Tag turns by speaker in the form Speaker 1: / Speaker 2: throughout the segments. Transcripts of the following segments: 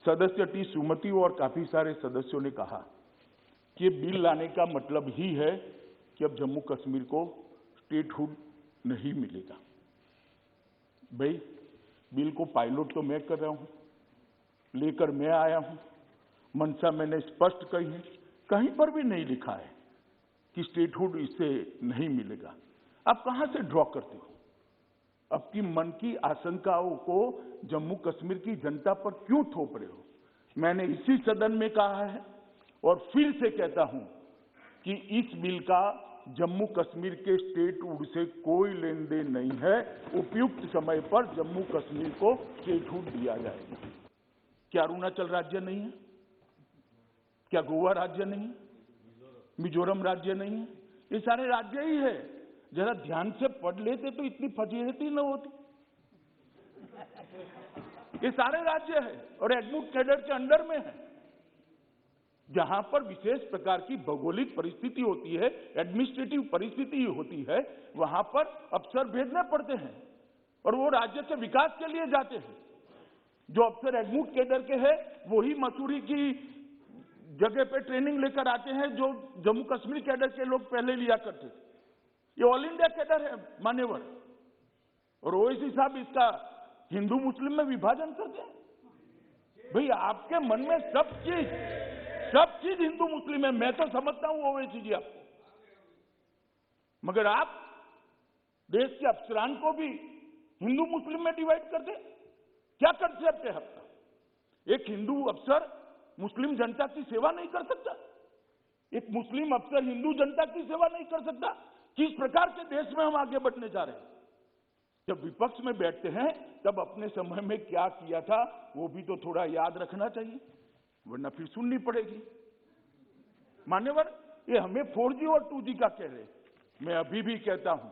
Speaker 1: सदस्य टी सुमति और काफी सारे सदस्यों ने कहा कि बिल लाने का मतलब ही है कि अब जम्मू कश्मीर को स्टेटहुड नहीं मिलेगा। भाई, बिल को पायलट तो मैं कर रहा हूं, लेकर मैं आया हूं, मंशा मैंने स्पष्ट कही है, कहीं पर भी नहीं लिखा है कि स्टेटहुड इससे नहीं मिलेगा। आप कहां से ड्रॉ करते हो? आपकी मन की आशंकाओं को जम्मू कश्मीर की जनता पर क्यों थोप रहे हो? मैंने इसी सदन में कहा है और फिर से कहता हूं कि इस बिल का जम्मू कश्मीर के स्टेटहुड से कोई लेन देन नहीं है। उपयुक्त समय पर जम्मू कश्मीर को स्टेटहुड दिया जाएगा। क्या अरुणाचल राज्य नहीं है? क्या गोवा राज्य नहीं है? मिजोरम राज्य नहीं है? ये सारे राज्य ही है। जरा ध्यान से पढ़ लेते तो इतनी फजीहती न होती। ये सारे राज्य है और एग्मूट कैडर के अंडर में है। जहां पर विशेष प्रकार की भौगोलिक परिस्थिति होती है, एडमिनिस्ट्रेटिव परिस्थिति होती है, वहां पर अफसर भेजने पड़ते हैं और वो राज्य के विकास के लिए जाते हैं। जो अफसर एग्मूट कैडर के हैं वही मसूरी की जगह पे ट्रेनिंग लेकर आते हैं जो जम्मू कश्मीर कैडर के लोग पहले लिया करते थे। ये ऑल इंडिया कैडर है मान्यवर। और ओवैसी साहब इसका हिंदू मुस्लिम में विभाजन करते हैं। भाई, आपके मन में सब चीज हिंदू मुस्लिम है, मैं तो समझता हूं ओवैसी जी आपको, मगर आप देश के अफसरान को भी हिंदू मुस्लिम में डिवाइड कर दे। क्या कंसेप्ट है आपका? एक हिंदू अफसर मुस्लिम जनता की सेवा नहीं कर सकता? एक मुस्लिम अफसर हिंदू जनता की सेवा नहीं कर सकता? किस प्रकार के देश में हम आगे बढ़ने जा रहे हैं? जब विपक्ष में बैठते हैं तब अपने समय में क्या किया था वो भी तो थोड़ा याद रखना चाहिए, वरना फिर सुननी पड़ेगी। मान्यवर, ये हमें 4G और 2G का कह रहे। मैं अभी भी कहता हूं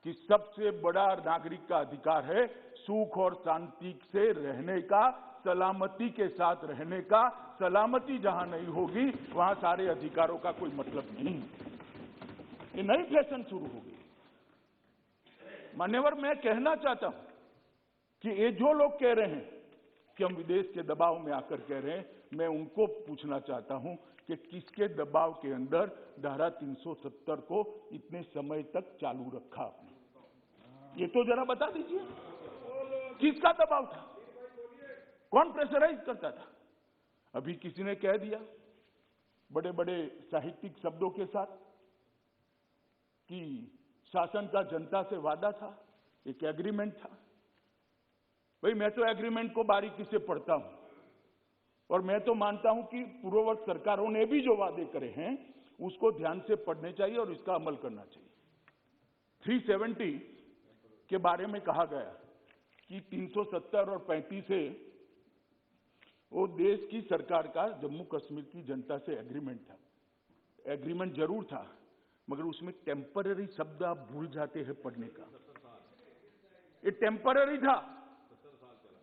Speaker 1: कि सबसे बड़ा नागरिक का अधिकार है सुख और शांति से रहने का, सलामती के साथ रहने का। सलामती जहां नहीं होगी वहां सारे अधिकारों का कोई मतलब नहीं। ये नई फैशन शुरू होगी। मान्यवर, मैं कहना चाहता हूं कि ये जो लोग कह रहे हैं कि हम विदेश के दबाव में आकर कह रहे हैं, मैं उनको पूछना चाहता हूं कि किसके दबाव के अंदर धारा 370 को इतने समय तक चालू रखा आपने? ये तो जरा बता दीजिए, किसका दबाव था? कौन प्रेशराइज करता था? अभी किसी ने कह दिया बड़े बड़े साहित्यिक शब्दों के साथ कि शासन का जनता से वादा था, एक एग्रीमेंट था। भाई, मैं तो एग्रीमेंट को बारीकी से पढ़ता हूं और मैं तो मानता हूं कि पूर्ववर्ती सरकारों ने भी जो वादे करे हैं उसको ध्यान से पढ़ने चाहिए और इसका अमल करना चाहिए। 370 के बारे में कहा गया कि 370 और 35 से वो देश की सरकार का जम्मू कश्मीर की जनता से एग्रीमेंट था। एग्रीमेंट जरूर था, मगर उसमें टेम्पररी शब्द आप भूल जाते हैं पढ़ने का। ये टेम्पररी था।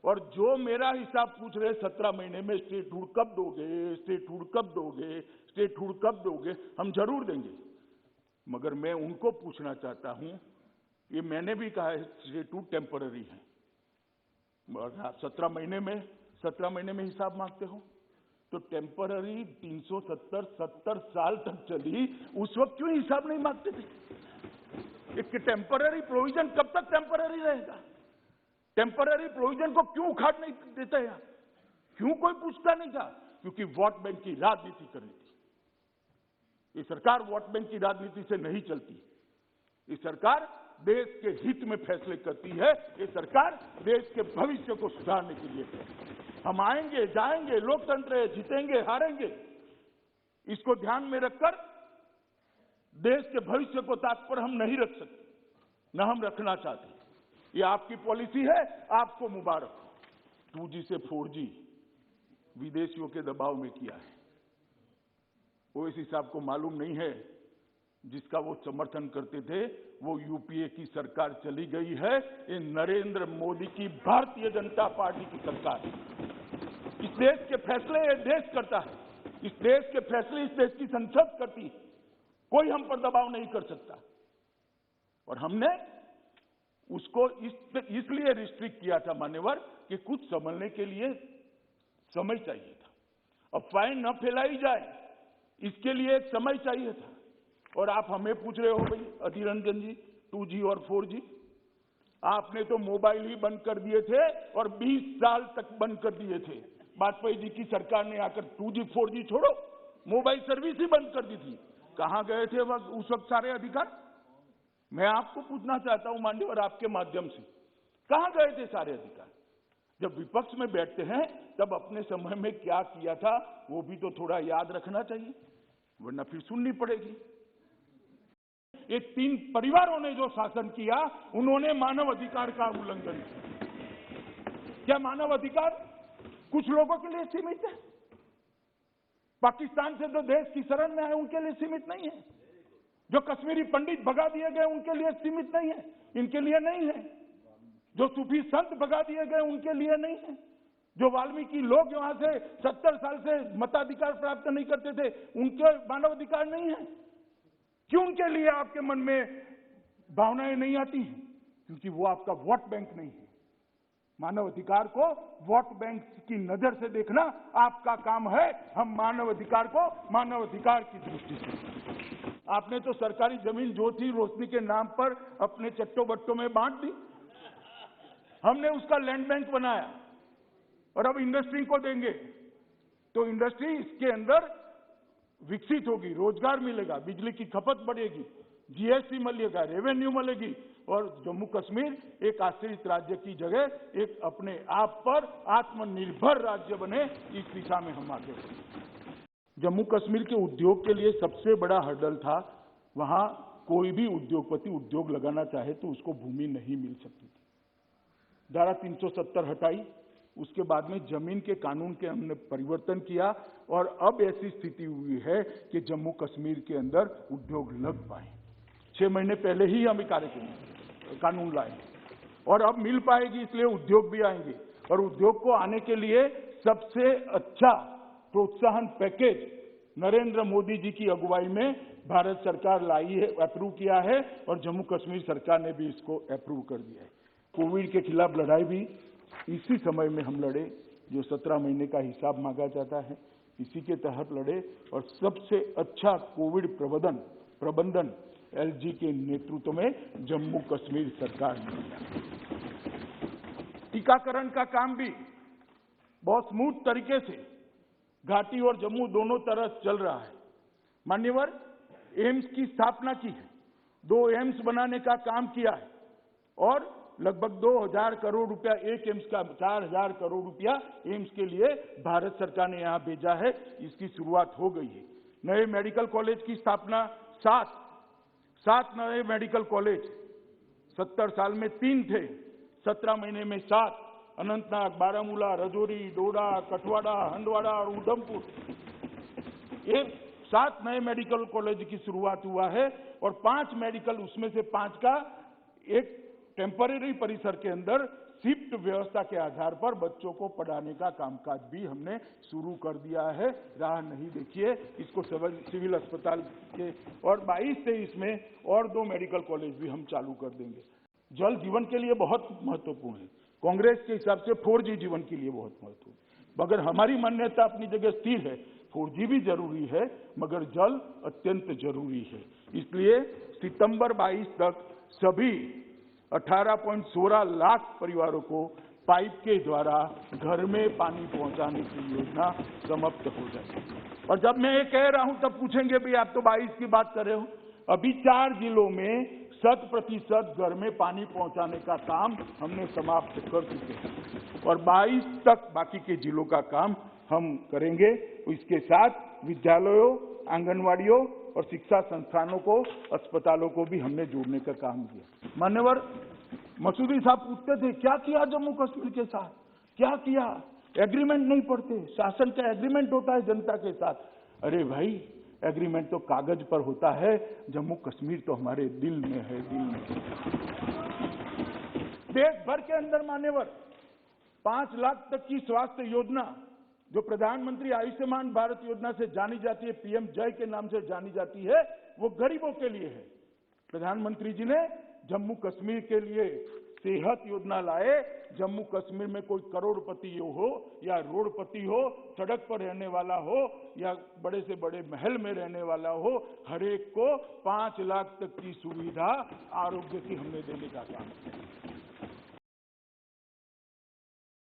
Speaker 1: और जो मेरा हिसाब पूछ रहे 17 महीने में स्टेटहुड कब दोगे, स्टेटहुड कब दोगे, स्टेटहुड कब दोगे, हम जरूर देंगे। मगर मैं उनको पूछना चाहता हूं, ये मैंने भी कहा है स्टेटहुड टेम्पररी है। 17 महीने में हिसाब मांगते हो तो टेम्पररी 370 साल तक चली, उस वक्त क्यों हिसाब नहीं मांगते थे? एक टेम्पररी प्रोविजन कब तक टेम्पररी रहेगा? टेम्पररी प्रोविजन को क्यों उखाड़ नहीं देते हैं? क्यों कोई पूछता नहीं था? क्योंकि वोट बैंक की राजनीति करनी थी। ये सरकार वोट बैंक की राजनीति से नहीं चलती। ये सरकार देश के हित में फैसले करती है। ये सरकार देश के भविष्य को सुधारने के लिए है। हम आएंगे जाएंगे, लोकतंत्र है, जीतेंगे हारेंगे, इसको ध्यान में रखकर देश के भविष्य को ताक पर हम नहीं रख सकते, न हम रखना चाहते। ये आपकी पॉलिसी है, आपको मुबारक। 2G से 4G विदेशियों के दबाव में किया है। ओवैसी साहब को मालूम नहीं है जिसका वो समर्थन करते थे वो यूपीए की सरकार चली गई है। ये नरेंद्र मोदी की भारतीय जनता पार्टी की सरकार है। इस देश के फैसले ये देश करता है। इस देश के फैसले इस देश की संसद करती है। कोई हम पर दबाव नहीं कर सकता। और हमने उसको इसलिए रिस्ट्रिक्ट किया था मान्यवर कि कुछ समझने के लिए समय चाहिए था। अफवाहें न फैलाई जाए इसके लिए एक समय चाहिए था। और आप हमें पूछ रहे हो भाई अधीर रंजन जी 2G और 4G, आपने तो मोबाइल ही बंद कर दिए थे और 20 साल तक बंद कर दिए थे। वाजपेयी जी की सरकार ने आकर 2G 4G छोड़ो, मोबाइल सर्विस ही बंद कर दी थी। कहां गए थे उस वक्त सारे अधिकार? मैं आपको पूछना चाहता हूं माननीय आपके माध्यम से, कहां गए थे सारे अधिकार? जब विपक्ष में बैठते हैं तब अपने समय में क्या किया था वो भी तो थोड़ा याद रखना चाहिए, वरना फिर सुननी पड़ेगी। ये 3 परिवारों ने जो शासन किया उन्होंने मानव अधिकार का उल्लंघन किया। क्या मानव अधिकार कुछ लोगों के लिए सीमित है? पाकिस्तान से जो देश की शरण में आए उनके लिए सीमित नहीं है। जो कश्मीरी पंडित भगा दिए गए उनके लिए सीमित नहीं है, इनके लिए नहीं है। जो सूफी संत भगा दिए गए उनके लिए नहीं है। जो वाल्मीकि लोग वहां से 70 साल से मताधिकार प्राप्त नहीं करते थे उनके मानव अधिकार नहीं है। क्यों उनके लिए आपके मन में भावनाएं नहीं आती हैं? क्योंकि वो आपका वोट बैंक नहीं है। मानव अधिकार को वोट बैंक की नजर से देखना आपका काम है। हम मानव अधिकार को मानव अधिकार की दृष्टि से, आपने तो सरकारी जमीन जो थी रोशनी के नाम पर अपने चट्टो बट्टों में बांट दी। हमने उसका लैंड बैंक बनाया और अब इंडस्ट्री को देंगे तो इंडस्ट्री इसके अंदर विकसित होगी, रोजगार मिलेगा, बिजली की खपत बढ़ेगी, जीएसटी मिलेगा, रेवेन्यू मिलेगी और जम्मू कश्मीर एक आश्रित राज्य की जगह एक अपने आप पर आत्मनिर्भर राज्य बने, इस दिशा में हम आगे बढ़े। जम्मू कश्मीर के उद्योग के लिए सबसे बड़ा हर्डल था, वहां कोई भी उद्योगपति उद्योग लगाना चाहे तो उसको भूमि नहीं मिल सकती थी। धारा 370 हटाई, उसके बाद में जमीन के कानून के हमने परिवर्तन किया और अब ऐसी स्थिति हुई है कि जम्मू कश्मीर के अंदर उद्योग लग पाए। 6 महीने पहले ही हम कानून लाए और अब मिल पाएगी, इसलिए उद्योग भी आएंगे। और उद्योग को आने के लिए सबसे अच्छा प्रोत्साहन पैकेज नरेंद्र मोदी जी की अगुवाई में भारत सरकार लाई है, अप्रूव किया है और जम्मू कश्मीर सरकार ने भी इसको अप्रूव कर दिया है। कोविड के खिलाफ लड़ाई भी इसी समय में हम लड़े, जो 17 महीने का हिसाब मांगा जाता है, इसी के तहत लड़े और सबसे अच्छा कोविड प्रबंधन एलजी के नेतृत्व में जम्मू कश्मीर सरकार ने किया। टीकाकरण का काम भी बहुत स्मूथ तरीके से घाटी और जम्मू दोनों तरफ चल रहा है। मान्यवर, एम्स की स्थापना की है, 2 एम्स बनाने का काम किया है और लगभग 2000 करोड़ रुपया एक एम्स का, 4000 करोड़ रुपया एम्स के लिए भारत सरकार ने यहां भेजा है। इसकी शुरुआत हो गई है। नए मेडिकल कॉलेज की स्थापना, 7 नए मेडिकल कॉलेज, 70 साल में 3 थे, 17 महीने में 7, अनंतनाग, बारामूला, रजौरी, डोडा, कठवाड़ा, हंदवाड़ा और उधमपुर, ये 7 नए मेडिकल कॉलेज की शुरुआत हुआ है और 5 मेडिकल, उसमें से 5 का एक टेम्परेरी परिसर के अंदर शिफ्ट व्यवस्था के आधार पर बच्चों को पढ़ाने का कामकाज भी हमने शुरू कर दिया है। राह नहीं देखिए, इसको सिविल अस्पताल के और 22-23 में और 2 मेडिकल कॉलेज भी हम चालू कर देंगे। जल जीवन के लिए बहुत महत्वपूर्ण है। कांग्रेस के हिसाब से 4G जीवन के लिए बहुत महत्वपूर्ण है, मगर हमारी मान्यता अपनी जगह स्थिर है। 4G भी जरूरी है मगर जल अत्यंत जरूरी है। इसलिए सितंबर 22 तक सभी 18.16 लाख परिवारों को पाइप के द्वारा घर में पानी पहुंचाने की योजना समाप्त हो जाएगी। और जब मैं ये कह रहा हूं तब पूछेंगे भाई आप तो 22 की बात कर रहे हो। अभी 4 जिलों में 100% घर में पानी पहुंचाने का काम हमने समाप्त कर चुके हैं और 22 तक बाकी के जिलों का काम हम करेंगे। इसके साथ विद्यालयों, आंगनवाड़ियों और शिक्षा संस्थानों को, अस्पतालों को भी हमने जोड़ने का काम किया। मान्यवर, मसूदी साहब पूछते थे क्या किया जम्मू कश्मीर के साथ, क्या किया? एग्रीमेंट नहीं पढ़ते, शासन का एग्रीमेंट होता है जनता के साथ। अरे भाई, एग्रीमेंट तो कागज पर होता है, जम्मू कश्मीर तो हमारे दिल में है, दिल में। देश भर के अंदर मान्यवर 5 लाख तक की स्वास्थ्य योजना जो प्रधानमंत्री आयुष्मान भारत योजना से जानी जाती है, पीएम जय के नाम से जानी जाती है, वो गरीबों के लिए है। प्रधानमंत्री जी ने जम्मू कश्मीर के लिए सेहत योजना लाए जम्मू कश्मीर में कोई करोड़पति हो या रोडपति हो, सड़क पर रहने वाला हो या बड़े से बड़े महल में रहने वाला हो, हर एक को 5 लाख तक की सुविधा आरोग्य की हमने देने का काम किया।